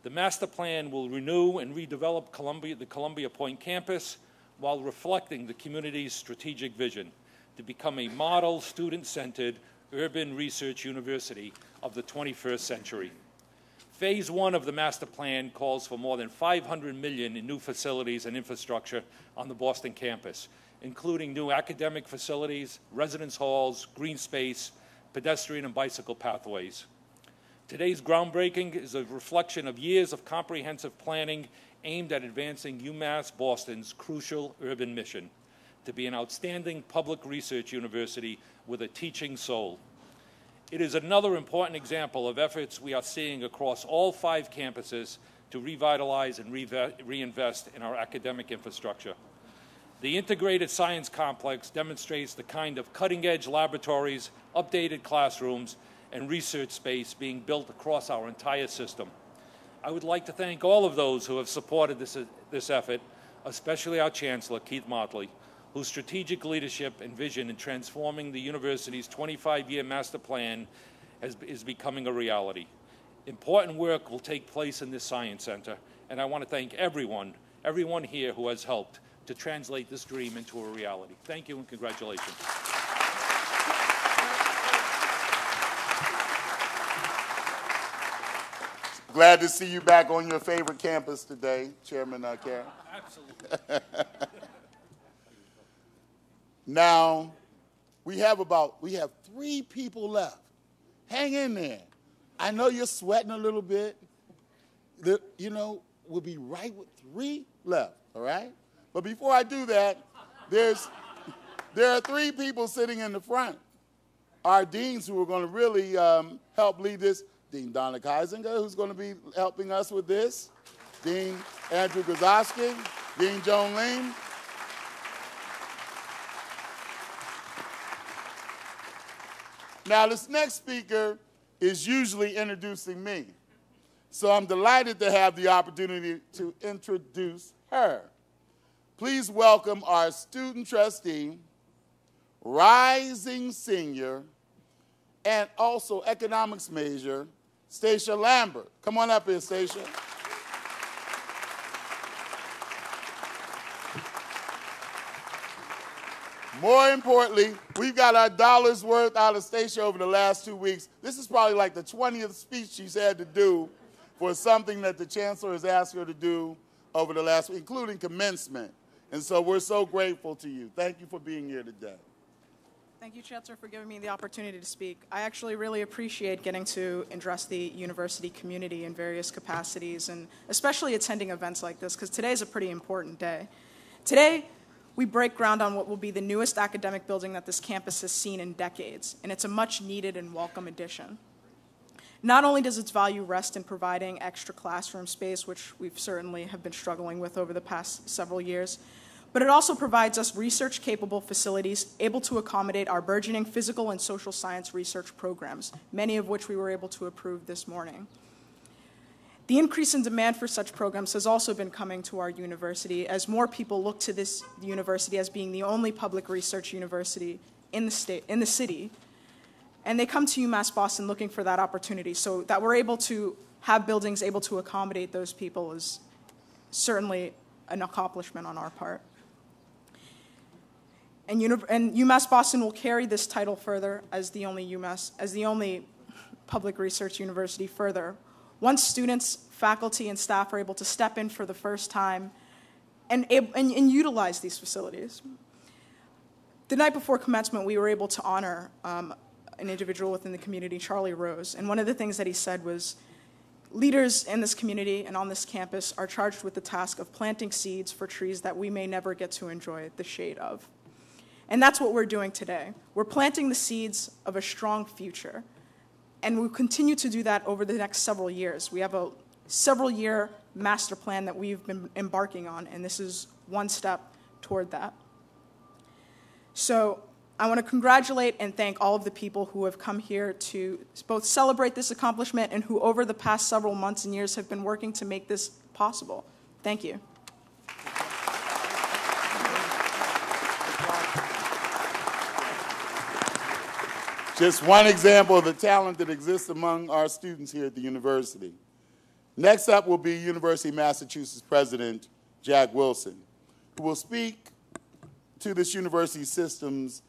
The master plan will renew and redevelop the Columbia Point campus while reflecting the community's strategic vision to become a model, student-centered, urban research university of the 21st century. Phase 1 of the master plan calls for more than $500 million in new facilities and infrastructure on the Boston campus, including new academic facilities, residence halls, green space, pedestrian and bicycle pathways. Today's groundbreaking is a reflection of years of comprehensive planning aimed at advancing UMass Boston's crucial urban mission to be an outstanding public research university with a teaching soul. It is another important example of efforts we are seeing across all 5 campuses to revitalize and reinvest in our academic infrastructure. The integrated science complex demonstrates the kind of cutting-edge laboratories, updated classrooms, and research space being built across our entire system. I would like to thank all of those who have supported this effort, especially our Chancellor, Keith Motley, whose strategic leadership and vision in transforming the university's 25-year master plan is becoming a reality. Important work will take place in this science center, and I want to thank everyone here who has helped to translate this dream into a reality. Thank you and congratulations. Glad to see you back on your favorite campus today, Chairman Karam. Absolutely. Now, we have 3 people left. Hang in there. I know you're sweating a little bit. You know, we'll be right with 3 left, all right? But before I do that, there are 3 people sitting in the front. Our deans who are going to really help lead this. Dean Donna Keisinger, who's going to be helping us with this. Dean Andrew Gazowski. Dean Joan Lean. Now, this next speaker is usually introducing me. So I'm delighted to have the opportunity to introduce her. Please welcome our student trustee, rising senior, and also economics major, Stacia Lambert. Come on up here, Stacia. More importantly, we've got our dollars worth out of Stacia over the last 2 weeks. This is probably like the 20th speech she's had to do for something that the Chancellor has asked her to do over the last week, including commencement. And so we're so grateful to you. Thank you for being here today. Thank you, Chancellor, for giving me the opportunity to speak. I actually really appreciate getting to address the university community in various capacities, and especially attending events like this, because today is a pretty important day. Today, we break ground on what will be the newest academic building that this campus has seen in decades, and it's a much-needed and welcome addition. Not only does its value rest in providing extra classroom space, which we've certainly have been struggling with over the past several years, but it also provides us research-capable facilities able to accommodate our burgeoning physical and social science research programs, many of which we were able to approve this morning. The increase in demand for such programs has also been coming to our university as more people look to this university as being the only public research university in the city, and they come to UMass Boston looking for that opportunity. So that we're able to have buildings able to accommodate those people is certainly an accomplishment on our part. And UMass Boston will carry this title further as the only public research university further. Once students, faculty, and staff are able to step in for the first time and utilize these facilities. The night before commencement, we were able to honor an individual within the community, Charlie Rose, and one of the things that he said was, leaders in this community and on this campus are charged with the task of planting seeds for trees that we may never get to enjoy the shade of. And that's what we're doing today. We're planting the seeds of a strong future, and we'll continue to do that over the next several years. We have a several-year master plan that we've been embarking on, and this is one step toward that. So I want to congratulate and thank all of the people who have come here to both celebrate this accomplishment and who over the past several months and years have been working to make this possible. Thank you. Just one example of the talent that exists among our students here at the university. Next up will be University of Massachusetts President Jack Wilson, who will speak to this university system's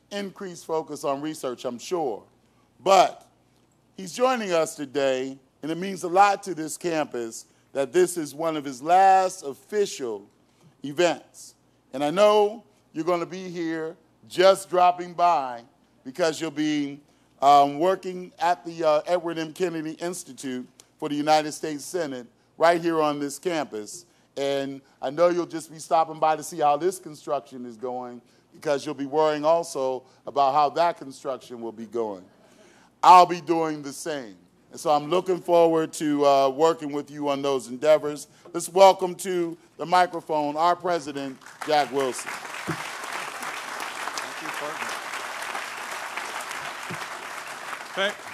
increased focus on research, I'm sure. But he's joining us today, and it means a lot to this campus that this is one of his last official events. And I know you're going to be here just dropping by because you'll be working at the Edward M. Kennedy Institute for the United States Senate right here on this campus. And I know you'll just be stopping by to see how this construction is going because you'll be worrying also about how that construction will be going. I'll be doing the same. And so I'm looking forward to working with you on those endeavors. Let's welcome to the microphone our president, Jack Wilson. Thank you, partner.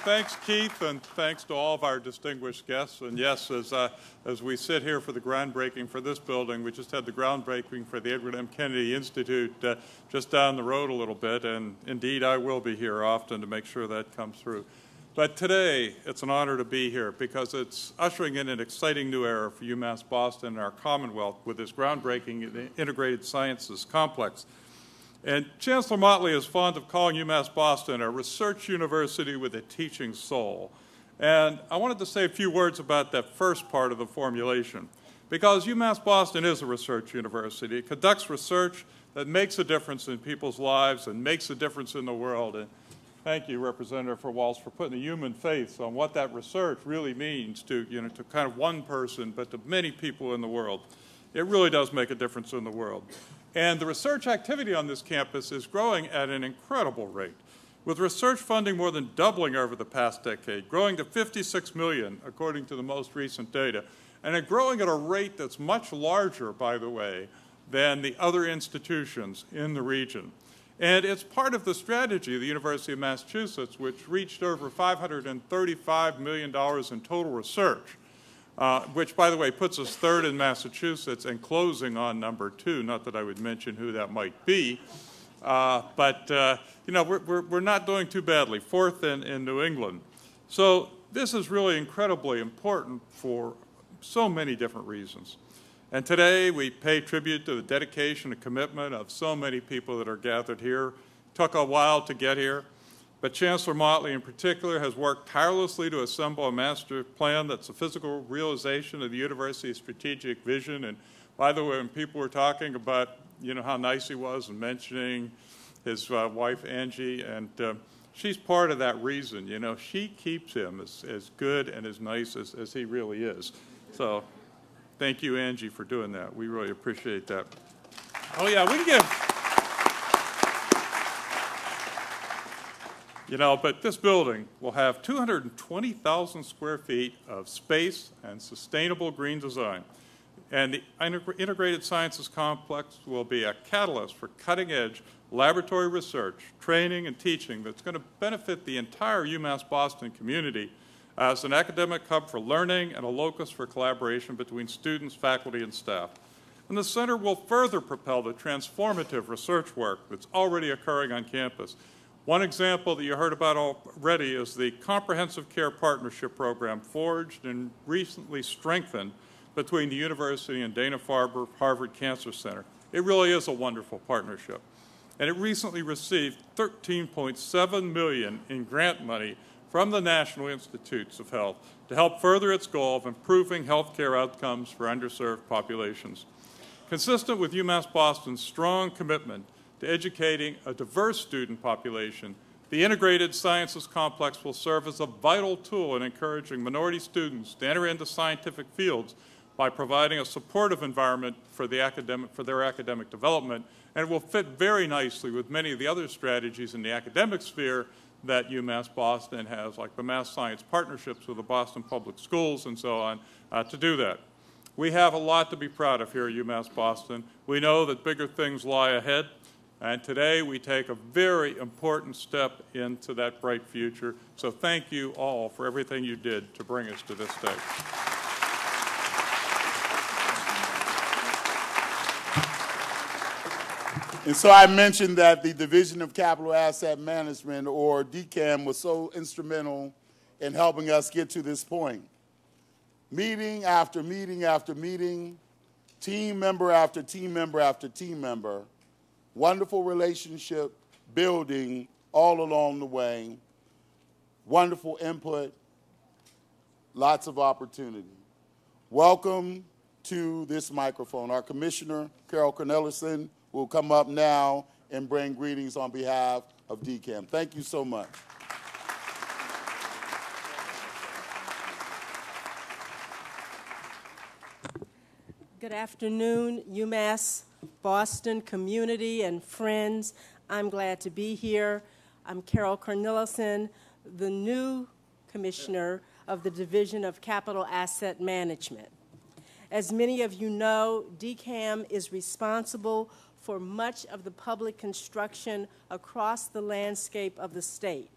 Thanks, Keith, and thanks to all of our distinguished guests. And yes, as we sit here for the groundbreaking for this building, we just had the groundbreaking for the Edward M. Kennedy Institute just down the road a little bit, and indeed I will be here often to make sure that comes through. But today, it's an honor to be here because it's ushering in an exciting new era for UMass Boston and our Commonwealth with this groundbreaking integrated sciences complex. And Chancellor Motley is fond of calling UMass Boston a research university with a teaching soul. And I wanted to say a few words about that first part of the formulation. Because UMass Boston is a research university. It conducts research that makes a difference in people's lives and makes a difference in the world. And thank you, Representative for Walsh, for putting the human face on what that research really means to, to kind of one person, but to many people in the world. It really does make a difference in the world. And the research activity on this campus is growing at an incredible rate, with research funding more than doubling over the past decade, growing to $56 million, according to the most recent data, and it growing at a rate that's much larger, by the way, than the other institutions in the region. And it's part of the strategy of the University of Massachusetts, which reached over $535 million in total research. Which, by the way, puts us third in Massachusetts and closing on number 2. Not that I would mention who that might be, but we're not doing too badly. Fourth in New England. So this is really incredibly important for so many different reasons. And today we pay tribute to the dedication and commitment of so many people that are gathered here. It took a while to get here. But Chancellor Motley, in particular, has worked tirelessly to assemble a master plan that's a physical realization of the university's strategic vision. And by the way, when people were talking about, how nice he was and mentioning his wife, Angie, and she's part of that reason. She keeps him as good and as nice as he really is. So thank you, Angie, for doing that. We really appreciate that. Oh, yeah, we can give... But this building will have 220,000 square feet of space and sustainable green design. And the Integrated Sciences Complex will be a catalyst for cutting-edge laboratory research, training, and teaching that's going to benefit the entire UMass Boston community as an academic hub for learning and a locus for collaboration between students, faculty, and staff. And the center will further propel the transformative research work that's already occurring on campus. One example that you heard about already is the Comprehensive Care Partnership Program forged and recently strengthened between the university and Dana-Farber Harvard Cancer Center. It really is a wonderful partnership. And it recently received $13.7 million in grant money from the National Institutes of Health to help further its goal of improving healthcare outcomes for underserved populations. Consistent with UMass Boston's strong commitment to educating a diverse student population, the Integrated Sciences Complex will serve as a vital tool in encouraging minority students to enter into scientific fields by providing a supportive environment for their academic development, and it will fit very nicely with many of the other strategies in the academic sphere that UMass Boston has, like the mass science partnerships with the Boston Public Schools and so on, to do that. We have a lot to be proud of here at UMass Boston. We know that bigger things lie ahead, and today we take a very important step into that bright future. So thank you all for everything you did to bring us to this day. And so I mentioned that the Division of Capital Asset Management, or DCAM, was so instrumental in helping us get to this point. Meeting after meeting after meeting, team member after team member after team member, wonderful relationship building all along the way, wonderful input, lots of opportunity. Welcome to this microphone. Our Commissioner, Carole Cornelison, will come up now and bring greetings on behalf of DCAM. Thank you so much. Good afternoon, UMass Boston community and friends. I'm glad to be here. I'm Carole Cornelison, the new Commissioner of the Division of Capital Asset Management. As many of you know, DCAM is responsible for much of the public construction across the landscape of the state.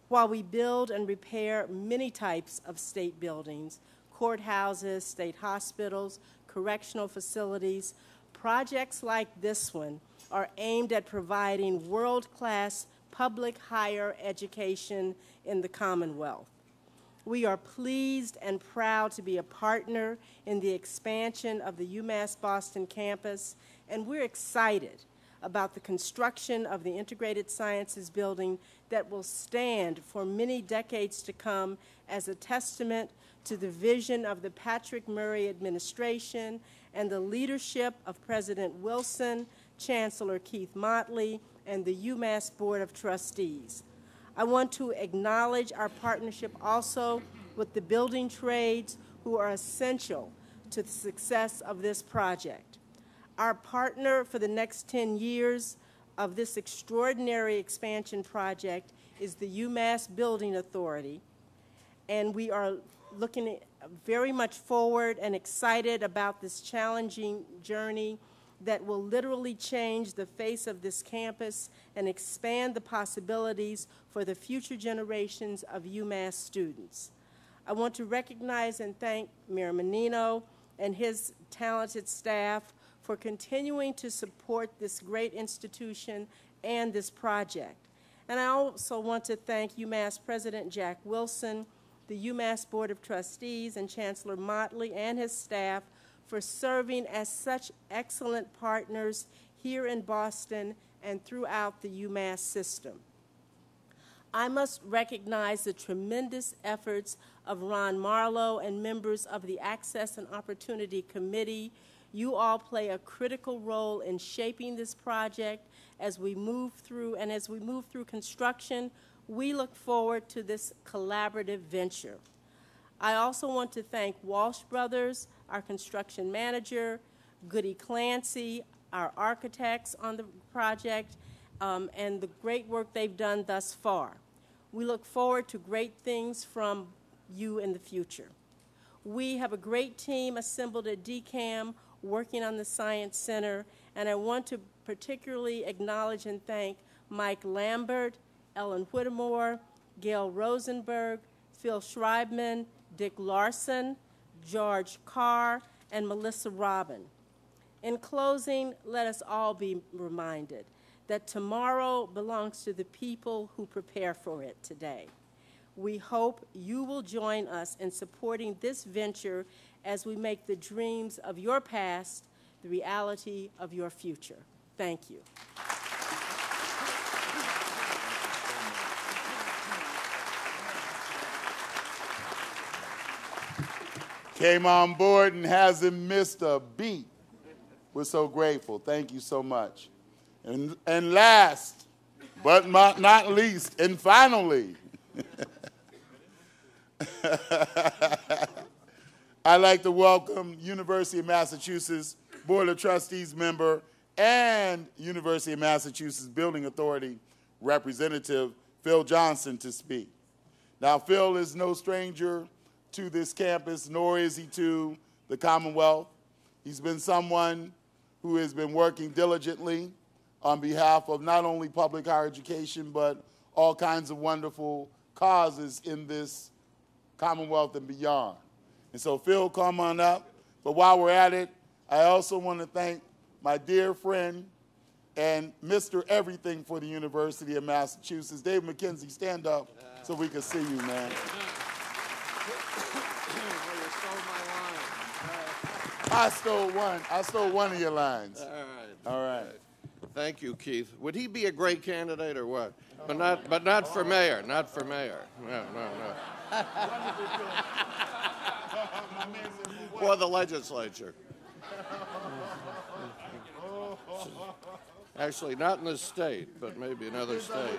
While we build and repair many types of state buildings, courthouses, state hospitals, correctional facilities, projects like this one are aimed at providing world-class public higher education in the Commonwealth. We are pleased and proud to be a partner in the expansion of the UMass Boston campus, and we're excited about the construction of the Integrated Sciences Building that will stand for many decades to come as a testament to the vision of the Patrick Murray administration and the leadership of President Wilson, Chancellor Keith Motley, and the UMass Board of Trustees. I want to acknowledge our partnership also with the building trades, who are essential to the success of this project. Our partner for the next 10 years of this extraordinary expansion project is the UMass Building Authority, and we are looking very much forward and excited about this challenging journey that will literally change the face of this campus and expand the possibilities for the future generations of UMass students. I want to recognize and thank Mayor Menino and his talented staff for continuing to support this great institution and this project. And I also want to thank UMass President Jack Wilson, the UMass Board of Trustees, and Chancellor Motley and his staff for serving as such excellent partners here in Boston and throughout the UMass system. I must recognize the tremendous efforts of Ron Marlowe and members of the Access and Opportunity Committee. You all play a critical role in shaping this project as we move through, and as we move through construction, we look forward to this collaborative venture. I also want to thank Walsh Brothers, our construction manager, Goody Clancy, our architects on the project, and the great work they've done thus far. We look forward to great things from you in the future. We have a great team assembled at DCAM working on the Science Center, and I want to particularly acknowledge and thank Mike Lambert, Ellen Whittemore, Gail Rosenberg, Phil Schreibman, Dick Larson, George Carr, and Melissa Robin. In closing, let us all be reminded that tomorrow belongs to the people who prepare for it today. We hope you will join us in supporting this venture as we make the dreams of your past the reality of your future. Thank you. Came on board and hasn't missed a beat. We're so grateful. Thank you so much. And last, but not least, and finally, I'd like to welcome University of Massachusetts Board of Trustees member and University of Massachusetts Building Authority Representative Phil Johnston to speak. Now, Phil is no stranger to this campus, nor is he to the Commonwealth. He's been someone who has been working diligently on behalf of not only public higher education, but all kinds of wonderful causes in this Commonwealth and beyond. And so, Phil, come on up. But while we're at it, I also want to thank my dear friend and Mr. Everything for the University of Massachusetts, Dave McKenzie. Stand up so we can see you, man. I stole one of your lines. All right. All right. Thank you, Keith. Would he be a great candidate or what? But not for mayor. Not for mayor. No. Or the legislature. Actually, not in this state, but maybe another state.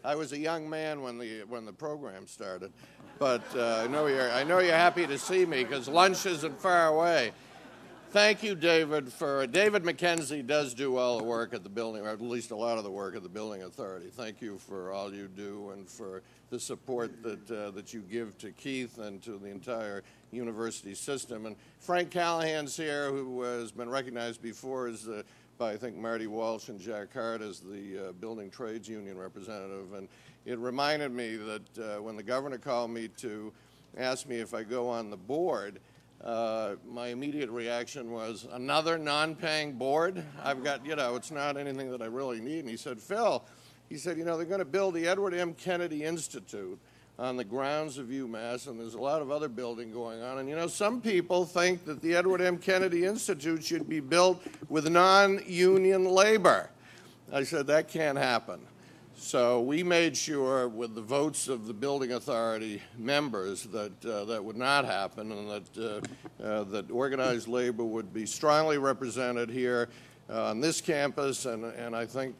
I was a young man when the program started, but I know you're happy to see me because lunch isn't far away. Thank you, David. David McKenzie does do all the work at the building, or at least a lot of the work at the Building Authority. Thank you for all you do and for the support that you give to Keith and to the entire university system. And Frank Callahan's here, who has been recognized before as by, I think, Marty Walsh and Jack Hart as the Building Trades Union representative. And it reminded me that when the governor called me to ask me if I go on the board, my immediate reaction was, another non-paying board? I've got, it's not anything that I really need. And he said, Phil, they're going to build the Edward M. Kennedy Institute on the grounds of UMass, and there's a lot of other building going on. And, some people think that the Edward M. Kennedy Institute should be built with non-union labor. I said, that can't happen. So we made sure with the votes of the Building Authority members that that would not happen, and that organized labor would be strongly represented here on this campus. And I think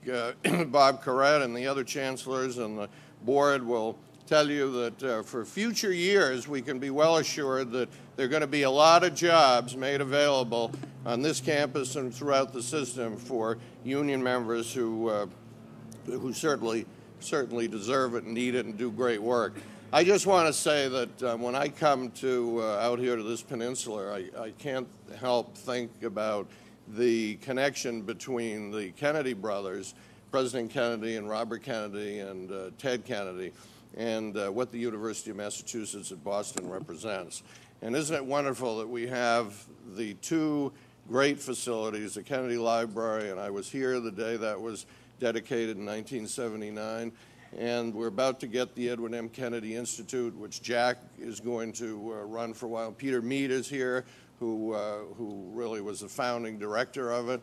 Bob Carette and the other chancellors and the board will tell you that for future years we can be well assured that there are going to be a lot of jobs made available on this campus and throughout the system for union members who certainly deserve it and need it and do great work. I just want to say that when I come to out here to this peninsula, I can't help think about the connection between the Kennedy brothers, President Kennedy and Robert Kennedy and Ted Kennedy, and what the University of Massachusetts at Boston represents. And isn't it wonderful that we have the two great facilities, the Kennedy Library, and I was here the day that was dedicated in 1979, and we're about to get the Edward M. Kennedy Institute, which Jack is going to run for a while. Peter Mead is here, who really was the founding director of it,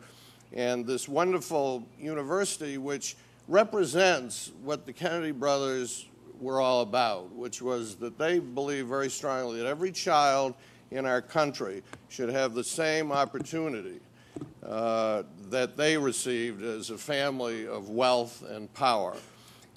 and this wonderful university which represents what the Kennedy brothers were all about, which was that they believe very strongly that every child in our country should have the same opportunity that they received as a family of wealth and power.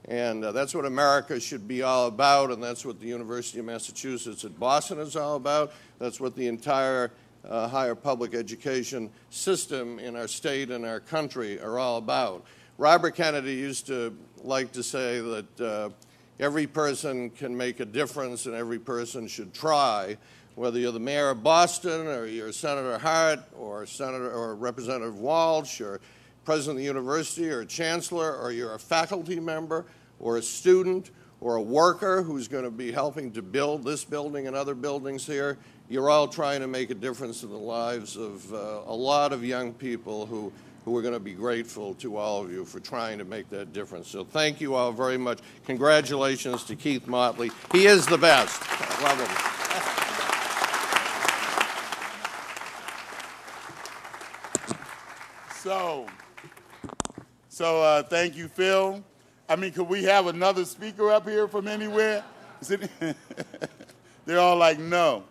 And that's what America should be all about, and that's what the University of Massachusetts at Boston is all about. That's what the entire higher public education system in our state and our country are all about. Robert Kennedy used to like to say that every person can make a difference and every person should try. Whether you're the mayor of Boston or you're Senator Hart or Representative Walsh or president of the university or a chancellor, or you're a faculty member or a student or a worker who's going to be helping to build this building and other buildings here, you're all trying to make a difference in the lives of a lot of young people who are going to be grateful to all of you for trying to make that difference. So thank you all very much. Congratulations to Keith Motley. He is the best. I love him. So thank you, Phil. I mean, could we have another speaker up here from anywhere? They're all like, no.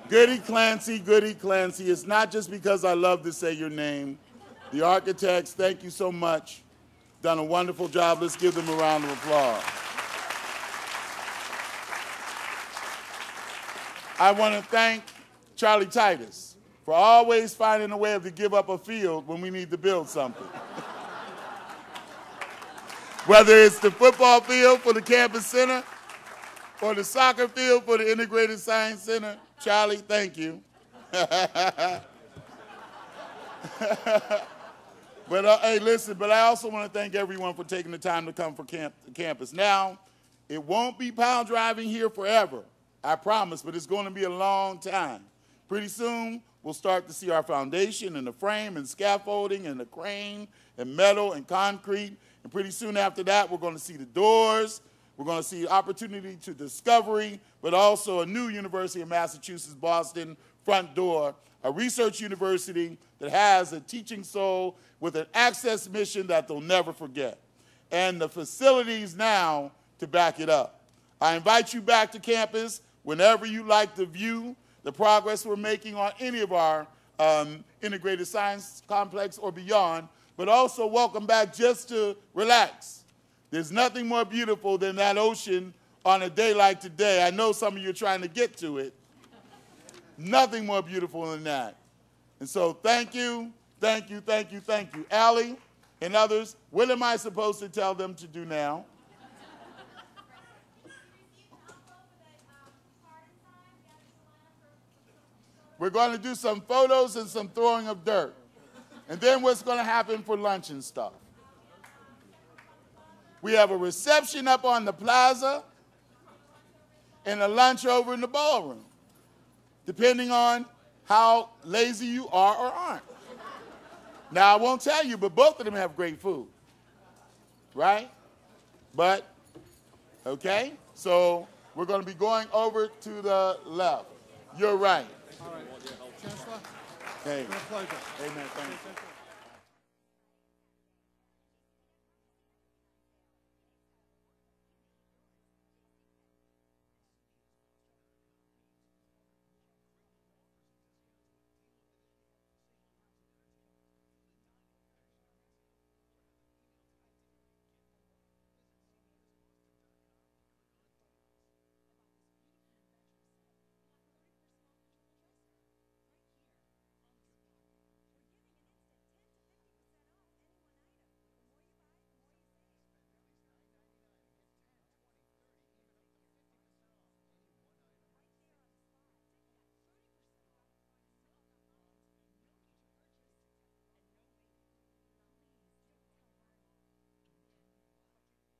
Goody Clancy, Goody Clancy. It's not just because I love to say your name. The architects, thank you so much. Done a wonderful job. Let's give them a round of applause. I want to thank Charlie Titus for always finding a way to give up a field when we need to build something. Whether it's the football field for the campus center or the soccer field for the Integrated Science Center, Charlie, thank you. But hey, listen, but I also want to thank everyone for taking the time to come for campus. Now, it won't be pile driving here forever, I promise, but it's going to be a long time. Pretty soon, we'll start to see our foundation and the frame and scaffolding and the crane and metal and concrete. And pretty soon after that, we're going to see the doors. We're going to see opportunity to discovery, but also a new University of Massachusetts, Boston front door, a research university that has a teaching soul with an access mission that they'll never forget, and the facilities now to back it up. I invite you back to campus whenever you like to view the progress we're making on any of our integrated science complex or beyond, but also welcome back just to relax. There's nothing more beautiful than that ocean on a day like today. I know some of you are trying to get to it. Nothing more beautiful than that. And so thank you, thank you, thank you, thank you. Allie and others, what am I supposed to tell them to do now? We're going to do some photos and some throwing of dirt. And then what's going to happen for lunch and stuff? We have a reception up on the plaza and a lunch over in the ballroom, depending on how lazy you are or aren't. Now, I won't tell you, but both of them have great food, right? But, okay, so we're going to be going over to the left. You're right. All right. Chancellor, hey. it's been a pleasure. Amen. Thank you.